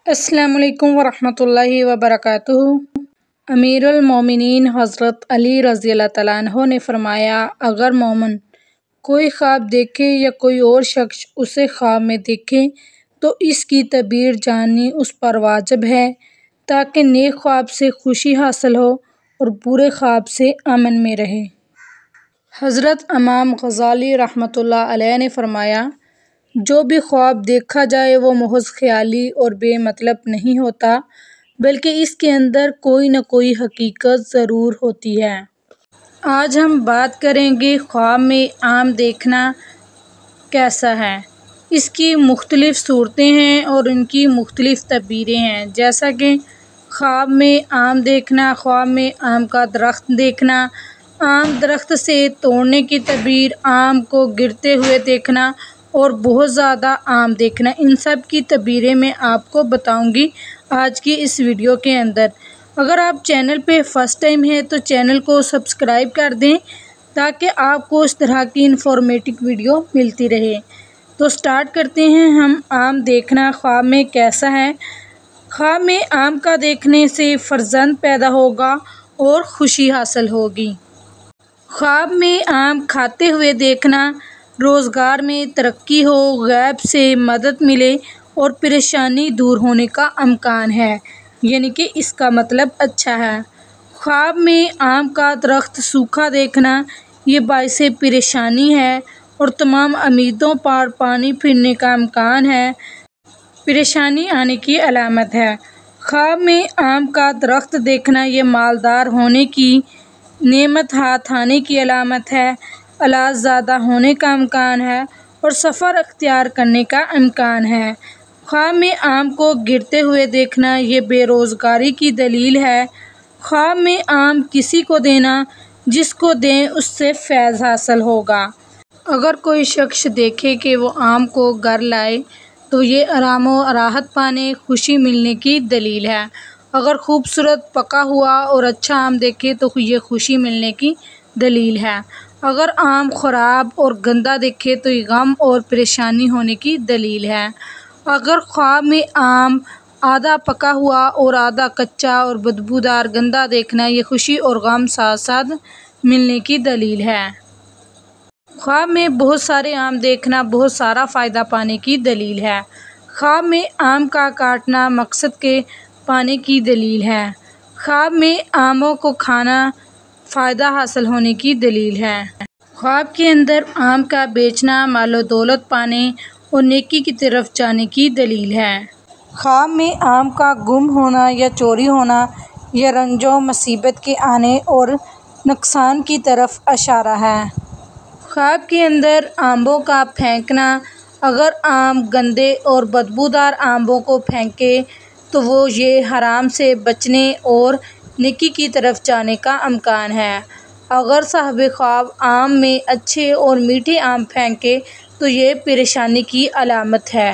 السلام علیکم ورحمۃ اللہ وبرکاتہ۔ امیر المومنین حضرت علی رضی اللہ تعالیٰ عنہ نے فرمایا، اگر مومن کوئی خواب دیکھے یا کوئی اور شخص اسے خواب میں دیکھے تو اس کی تعبیر جاننی اس پر واجب ہے تاکہ نیک خواب سے خوشی حاصل ہو اور برے خواب سے امن میں رہے۔ حضرت امام غزالی رحمۃ اللہ علیہ نے فرمایا، جو بھی خواب دیکھا جائے وہ محض خیالی اور بے مطلب نہیں ہوتا بلکہ اس کے اندر کوئی نہ کوئی حقیقت ضرور ہوتی ہے۔ آج ہم بات کریں گے خواب میں عام دیکھنا کیسا ہے۔ اس کی مختلف صورتیں ہیں اور ان کی مختلف تعبیریں ہیں، جیسا کہ خواب میں عام دیکھنا، خواب میں آم کا درخت دیکھنا، آم درخت سے توڑنے کی تعبیر، آم کو گرتے ہوئے دیکھنا اور بہت زیادہ آم دیکھنا۔ ان سب کی تعبیریں میں آپ کو بتاؤں گی آج کی اس ویڈیو کے اندر۔ اگر آپ چینل پہ فرسٹ ٹائم ہیں تو چینل کو سبسکرائب کر دیں تاکہ آپ کو اس طرح کی انفارمیٹو ویڈیو ملتی رہے۔ تو سٹارٹ کرتے ہیں ہم۔ آم دیکھنا خواب میں کیسا ہے۔ خواب میں آم کا دیکھنے سے فرزند پیدا ہوگا اور خوشی حاصل ہوگی۔ خواب میں آم کھاتے ہوئے دیکھنا، روزگار میں ترقی ہو، غیب سے مدد ملے اور پریشانی دور ہونے کا امکان ہے، یعنی کہ اس کا مطلب اچھا ہے۔ خواب میں آم کا درخت سوکھا دیکھنا، یہ باعث پریشانی ہے اور تمام امیدوں پر پانی پھرنے کا امکان ہے، پریشانی آنے کی علامت ہے۔ خواب میں آم کا درخت دیکھنا، یہ مالدار ہونے کی، نعمت ہاتھ آنے کی علامت ہے، اولاد زیادہ ہونے کا امکان ہے اور سفر اختیار کرنے کا امکان ہے۔ خواب میں آم کو گرتے ہوئے دیکھنا، یہ بے روزگاری کی دلیل ہے۔ خواب میں آم کسی کو دینا، جس کو دیں اس سے فیض حاصل ہوگا۔ اگر کوئی شخص دیکھے کہ وہ آم کو گھر لائے تو یہ آرام و راحت پانے، خوشی ملنے کی دلیل ہے۔ اگر خوبصورت پکا ہوا اور اچھا آم دیکھے تو یہ خوشی ملنے کی دلیل ہے۔ اگر آم خراب اور گندا دیکھے تو یہ غم اور پریشانی ہونے کی دلیل ہے۔ اگر خواب میں آم آدھا پکا ہوا اور آدھا کچا اور بدبودار گندا دیکھنا، یہ خوشی اور غم ساتھ ساتھ ملنے کی دلیل ہے۔ خواب میں بہت سارے آم دیکھنا بہت سارا فائدہ پانے کی دلیل ہے۔ خواب میں آم کا کاٹنا مقصد کے پانے کی دلیل ہے۔ خواب میں آموں کو کھانا فائدہ حاصل ہونے کی دلیل ہے۔ خواب کے اندر آم کا بیچنا مال و دولت پانے اور نیکی کی طرف جانے کی دلیل ہے۔ خواب میں آم کا گم ہونا یا چوری ہونا، یہ رنج و مصیبت کے آنے اور نقصان کی طرف اشارہ ہے۔ خواب کے اندر آموں کا پھینکنا، اگر آم گندے اور بدبودار آموں کو پھینکے تو وہ یہ حرام سے بچنے اور نیکی کی طرف جانے کا امکان ہے۔ اگر صاحب خواب آم میں اچھے اور میٹھے آم پھینکے تو یہ پریشانی کی علامت ہے۔